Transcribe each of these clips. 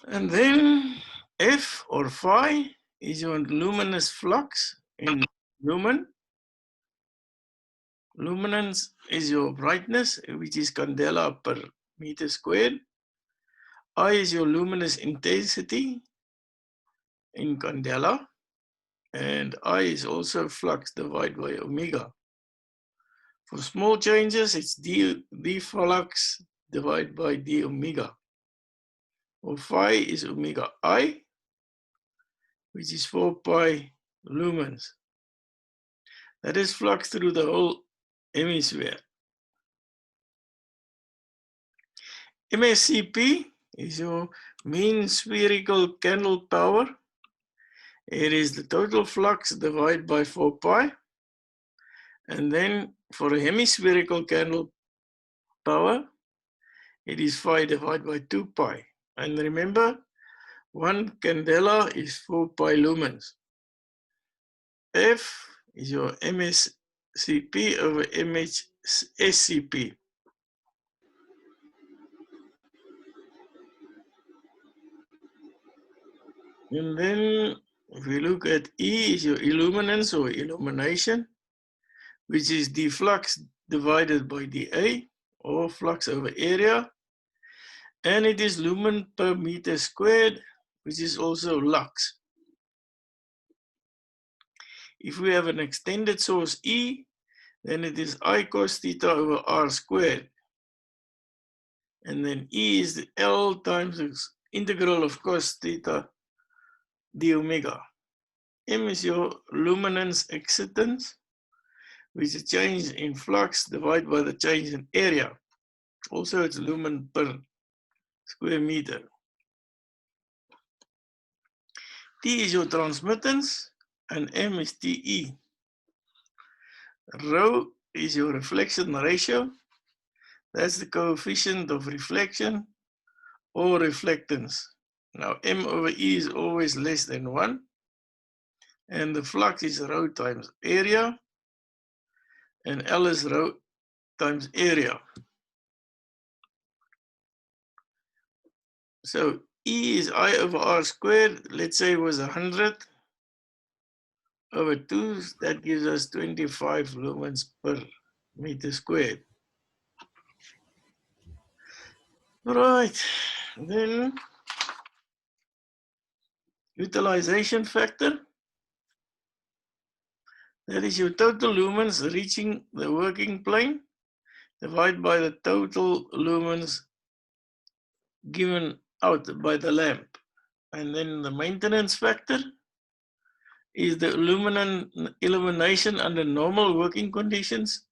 And then F or phi is your luminous flux in lumen. Luminance is your brightness, which is candela per meter squared. I is your luminous intensity in candela. And I is also flux divided by omega. For small changes, it's d flux divided by d omega. Or phi is omega I, which is 4 pi lumens. That is flux through the whole hemisphere. MSCP is your mean spherical candle power. It is the total flux divided by 4 pi. And then for a hemispherical candle power, it is phi divided by 2 pi. And remember, one candela is 4 pi lumens. F is your MSCP over MHSCP. And then if we look at E is your illuminance or illumination, which is d flux divided by dA or flux over area. And it is lumen per meter squared, which is also lux. If we have an extended source E, then it is I cos theta over R squared. And then E is the L times the integral of cos theta d omega. M is your luminance excitance, which is change in flux divided by the change in area. Also, it's lumen per square meter. T is your transmittance, and M is TE. Rho is your reflection ratio. That's the coefficient of reflection or reflectance. Now, M over E is always less than 1. And the flux is rho times area. And L is rho times area. So E is I over R squared. Let's say it was 100 over 2. That gives us 25 lumens per meter squared. All right. Then utilization factor. That is your total lumens reaching the working plane divided by the total lumens given out by the lamp. And then the maintenance factor is the illumination under normal working conditions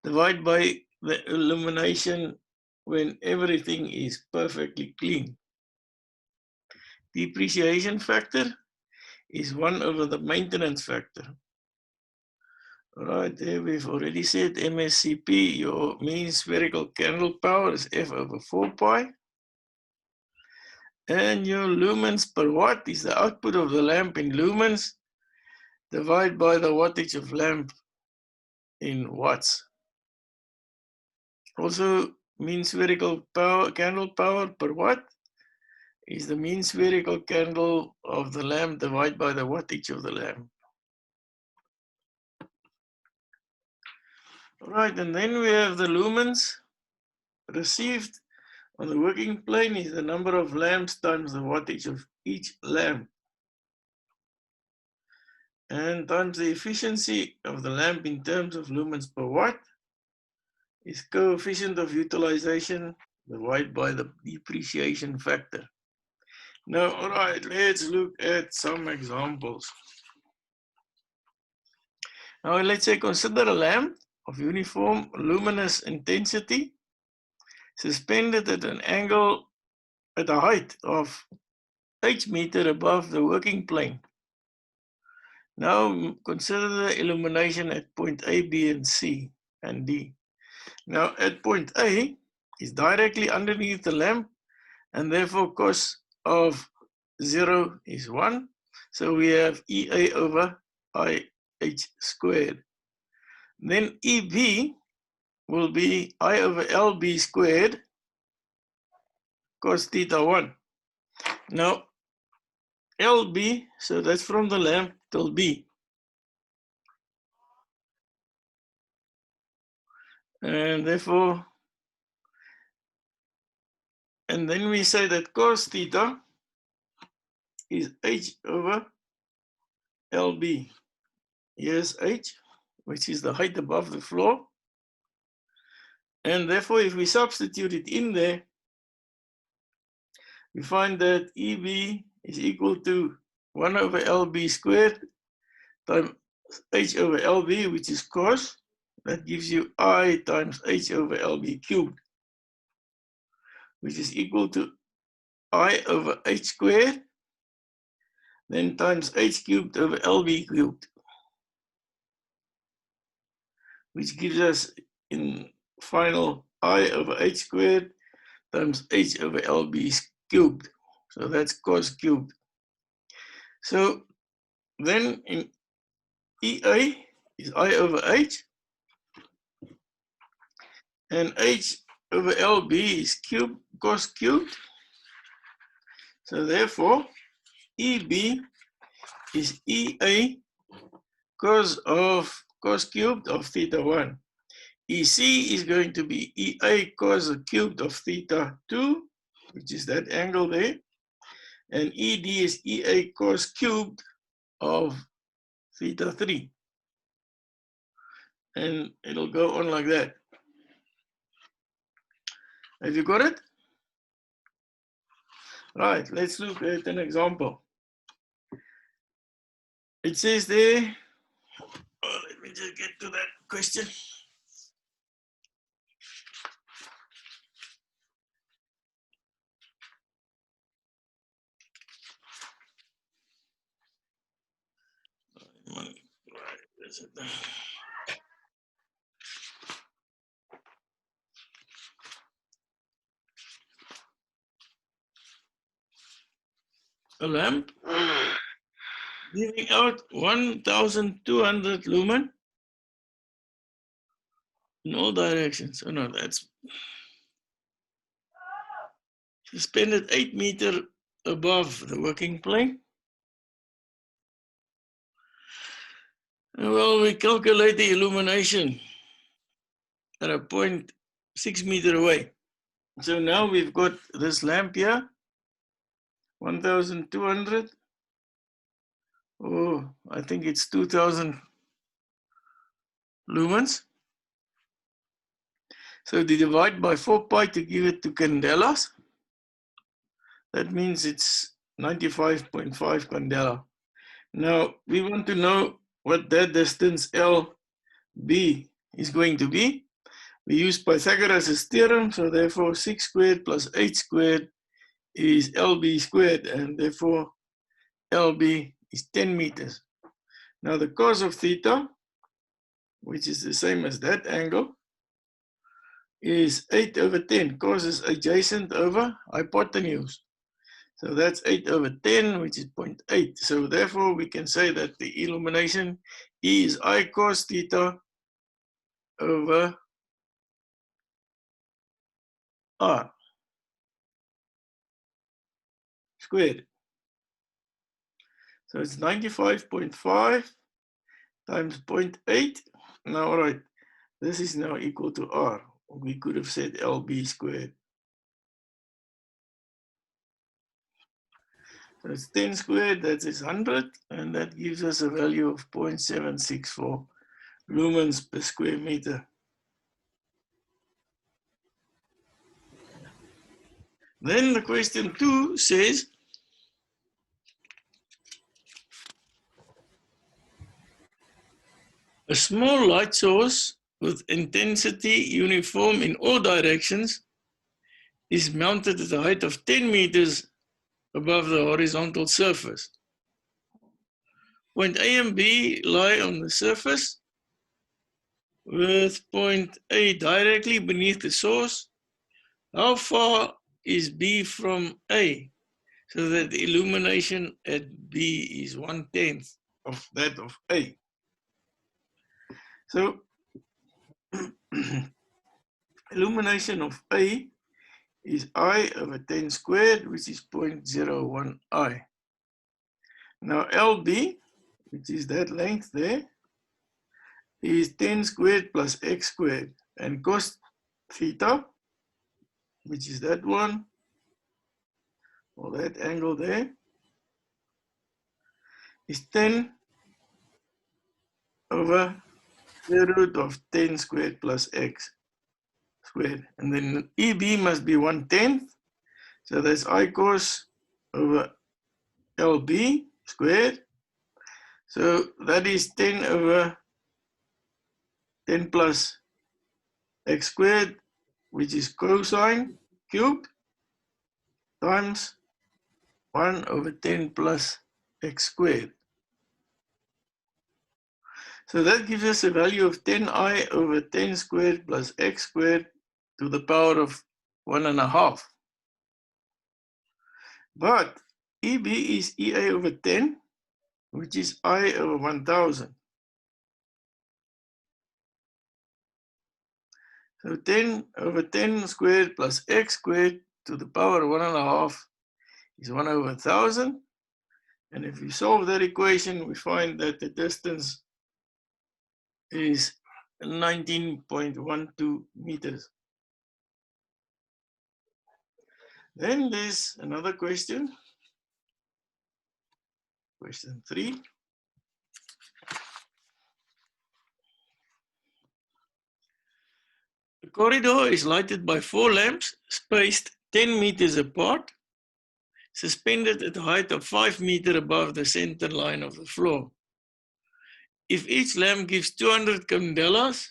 divided by the illumination when everything is perfectly clean. Depreciation factor is 1 over the maintenance factor. All right, there we've already said MSCP, your mean spherical candle power is F over 4 pi. And your lumens per watt is the output of the lamp in lumens divided by the wattage of lamp in watts. Also, mean spherical power, candle power per watt is the mean spherical candle of the lamp divided by the wattage of the lamp. All right, and then we have the lumens received on the working plane is the number of lamps times the wattage of each lamp. And times the efficiency of the lamp in terms of lumens per watt is coefficient of utilization divided by the depreciation factor. Now, all right, let's look at some examples. Now, let's say consider a lamp of uniform luminous intensity suspended at an angle at a height of h meter above the working plane. Now, consider the illumination at point A, B, and C, and D. Now, at point A is directly underneath the lamp, and therefore cos of 0 is 1. So we have EA over IH squared. Then EB will be I over LB squared cos theta 1. Now, LB, so that's from the lamp till B. And therefore, and then we say that cos theta is H over LB. Here's H, which is the height above the floor. And therefore, if we substitute it in there, we find that EB is equal to 1 over LB squared times H over LB, which is cos. That gives you I times H over LB cubed, which is equal to I over H squared, then times H cubed over LB cubed, which gives us in final I over H squared times H over LB cubed. So that's cos cubed. So then in EA is I over H, and H over LB is cube, cos cubed. So therefore, EB is EA cos cubed of theta 1. EC is going to be EA cos cubed of theta 2, which is that angle there. And ED is EA cos cubed of theta 3. And it'll go on like that. Have you got it? Right, let's look at an example. It says there, oh, let me just get to that question. Right, that's it. A lamp giving out 1,200 lumen in all directions. Oh no, that's suspended 8 meters above the working plane. Well, we calculate the illumination at a point 6 meters away. So now we've got this lamp here, 1,200. Oh, I think it's 2,000 lumens. So they divide by 4 pi to give it to candelas. That means it's 95.5 candela. Now we want to know what that distance LB is going to be. We use Pythagoras theorem, so therefore 6 squared plus 8 squared is LB squared, and therefore LB is 10 meters. Now the cos of theta, which is the same as that angle, is 8 over 10. Cos is adjacent over hypotenuse. So that's 8 over 10, which is 0.8. So therefore we can say that the illumination is I cos theta over R squared. So it's 95.5 times 0.8. Now, all right, this is now equal to R. We could have said LB squared. So it's 10 squared, that is 100, and that gives us a value of 0.764 lumens per square meter. Then the question 2 says, a small light source with intensity uniform in all directions is mounted at a height of 10 meters above the horizontal surface. Point A and B lie on the surface with point A directly beneath the source. How far is B from A? So that the illumination at B is 1/10 of that of A. So illumination of A is I over 10 squared, which is 0.01 I. Now LB, which is that length there, is 10 squared plus x squared. And cos theta, which is that one, or that angle there, is 10 over square root of 10 squared plus x squared. And then EB must be 1/10. So that's I cos over LB squared. So that is 10 over 10 plus x squared, which is cosine cubed, times 1 over 10 plus x squared. So that gives us a value of 10I over 10 squared plus x squared to the power of 1.5. But EB is EA over 10, which is I over 1000. So 10 over 10 squared plus x squared to the power of 1.5 is 1 over 1000. And if we solve that equation, we find that the distance is 19.12 meters. Then there's another question. Question 3. The corridor is lighted by 4 lamps spaced 10 meters apart, suspended at a height of 5 meters above the center line of the floor. If each lamp gives 200 candelas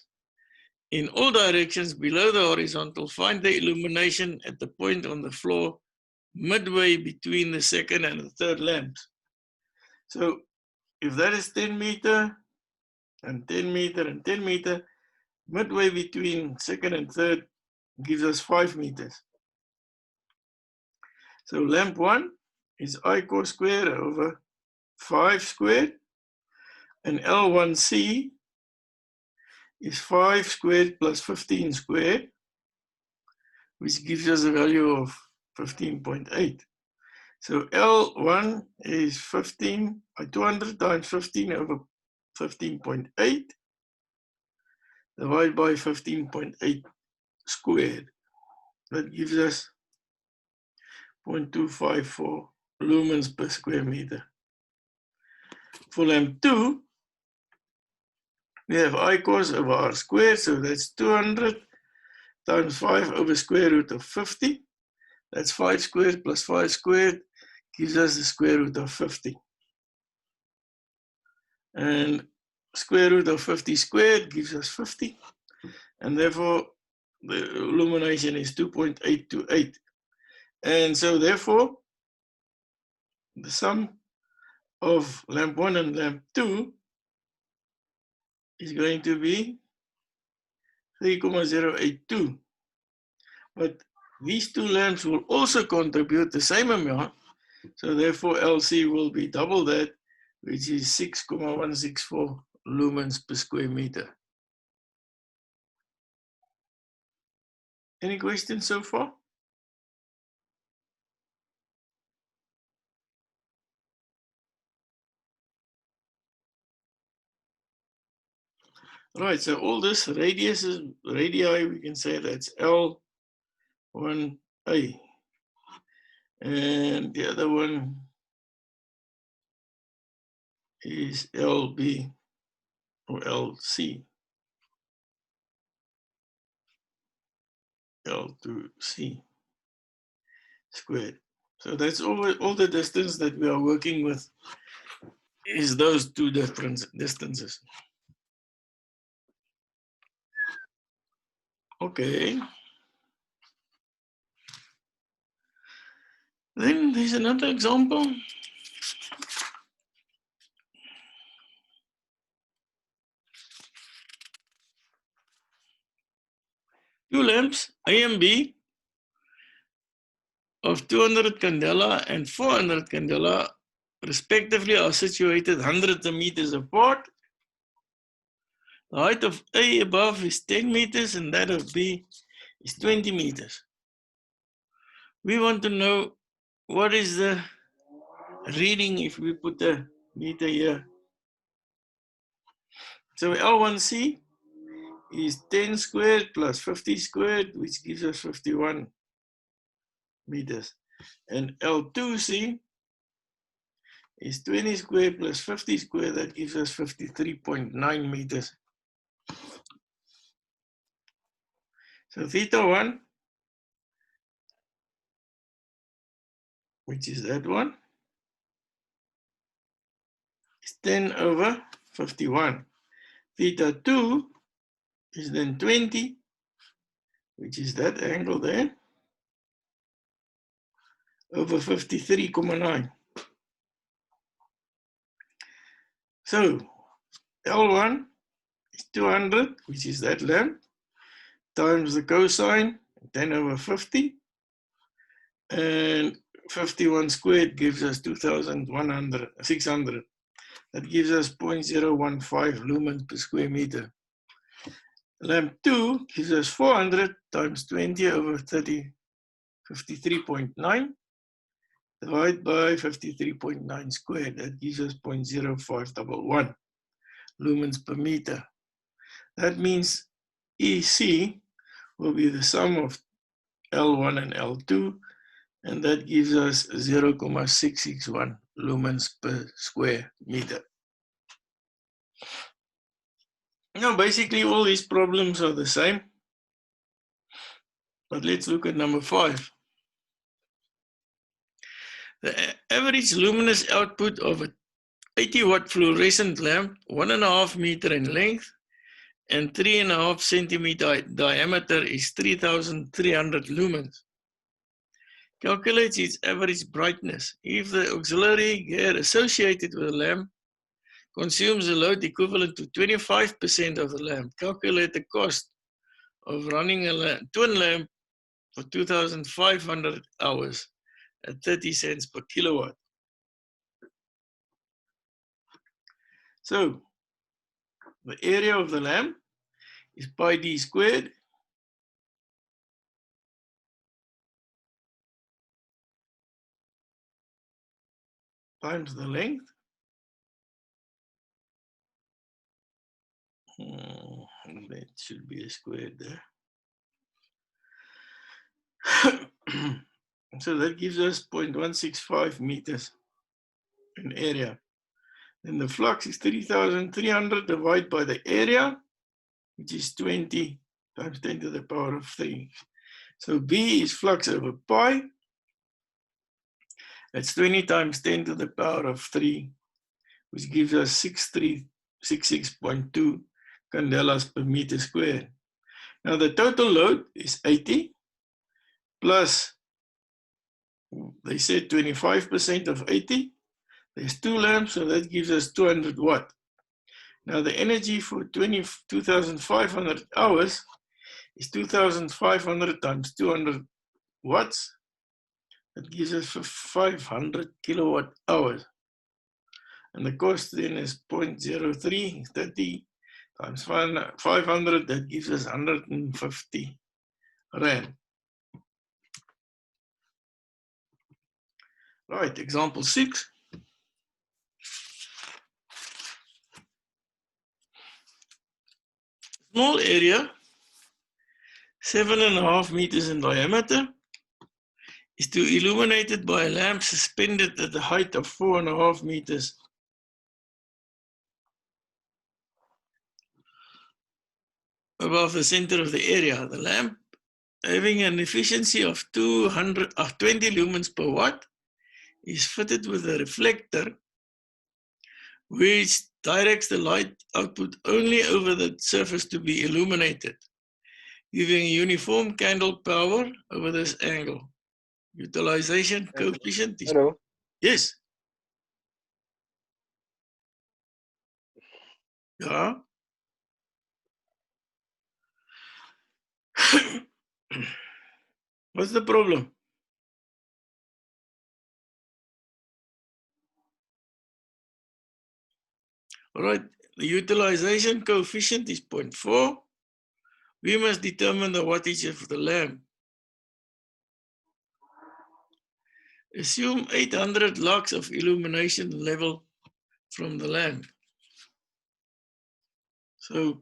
in all directions below the horizontal, find the illumination at the point on the floor midway between the second and the third lamps. So if that is 10 meter and 10 meter and 10 meter, midway between second and third gives us 5 meters. So lamp 1 is I cos squared over 5 squared, and L1C is 5 squared plus 15 squared, which gives us a value of 15.8. So L1 is 200 times 15 over 15.8 divided by 15.8 squared. That gives us 0.254 lumens per square meter. For lamp 2, we have I cos over R squared, so that's 200 times 5 over square root of 50. That's 5 squared plus 5 squared gives us the square root of 50. And square root of 50 squared gives us 50. And therefore, the illumination is 2.828. And so therefore, the sum of lamp 1 and lamp 2 is going to be 3.082. But these 2 lamps will also contribute the same amount. So therefore, LC will be double that, which is 6.164 lumens per square meter. Any questions so far? Right, so all this radii, we can say that's L1A. And the other one is LB or LC. L2C squared. So that's all the distance that we are working with is those 2 different distances. Okay. Then there's another example. Two lamps, A and B, of 200 candela and 400 candela, respectively, are situated hundreds of meters apart. The height of A above is 10 meters and that of B is 20 meters. We want to know what is the reading if we put the meter here. So L1C is 10 squared plus 50 squared, which gives us 51 meters. And L2C is 20 squared plus 50 squared, that gives us 53.9 meters. So theta 1, which is that one, is 10 over 51. Theta 2 is then 20, which is that angle there, over 53.9. So L1 is 200, which is that lamp, times the cosine, 10 over 50, and 51 squared gives us 600. That gives us 0.015 lumens per square meter. Lamp 2 gives us 400 times 20 over 30, 53.9, divided by 53.9 squared. That gives us 0.0511 lumens per meter. That means EC will be the sum of L1 and L2, and that gives us 0.661 lumens per square meter. Now, basically, all these problems are the same. But let's look at number 5. The average luminous output of a 80-watt fluorescent lamp, 1.5 meter in length and 3.5 centimeter diameter, is 3,300 lumens. Calculate its average brightness. If the auxiliary gear associated with the lamp consumes a load equivalent to 25% of the lamp, calculate the cost of running a twin lamp for 2,500 hours at 30 cents per kilowatt. So the area of the lamp is pi d squared times the length. That should be a squared there. So that gives us 0.165 meters in area. Then the flux is 3,300 divided by the area, which is 20 times 10 to the power of 3. So B is flux over pi. That's 20 times 10 to the power of 3, which gives us 6366.2 candelas per meter squared. Now the total load is 80 plus, they said 25% of 80. There's 2 lamps, so that gives us 200 watt. Now the energy for 2,500 hours is 2,500 times 200 watts. That gives us 500 kilowatt hours. And the cost then is 0.03, 30 times 500, that gives us 150 Rand. Right, example 6. Small area, 7.5 meters in diameter, is to be illuminated by a lamp suspended at the height of 4.5 meters above the center of the area. The lamp, having an efficiency of 20 lumens per watt, is fitted with a reflector which directs the light output only over the surface to be illuminated, giving a uniform candle power over this angle. Utilization coefficient is... Hello. Yes. Yeah. What's the problem? All right, the utilization coefficient is 0.4. We must determine the wattage of the lamp. Assume 800 lux of illumination level from the lamp. So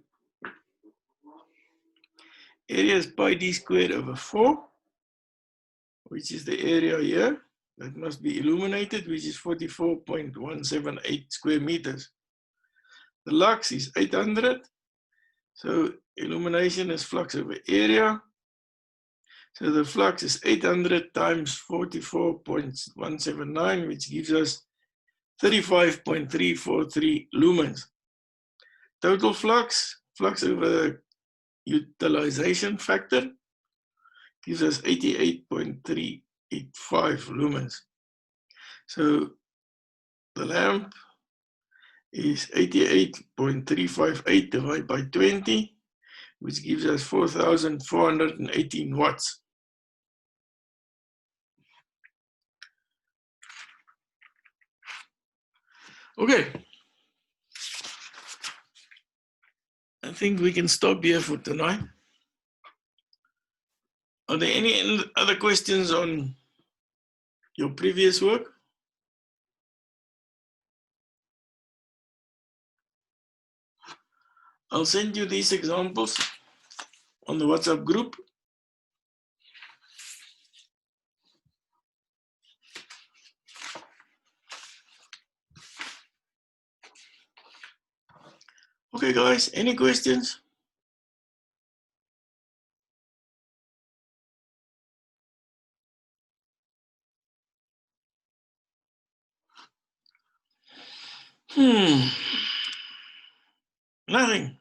area is pi d squared over 4, which is the area here that must be illuminated, which is 44.178 square meters. The lux is 800, so illumination is flux over area. So the flux is 800 times 44.179, which gives us 35.343 lumens. Total flux over the utilization factor, gives us 88.385 lumens. So the lamp is 88.358 divided by 20, which gives us 4,418 watts. Okay. I think we can stop here for tonight. Are there any other questions on your previous work? I'll send you these examples on the WhatsApp group. Okay, guys, any questions? Nothing.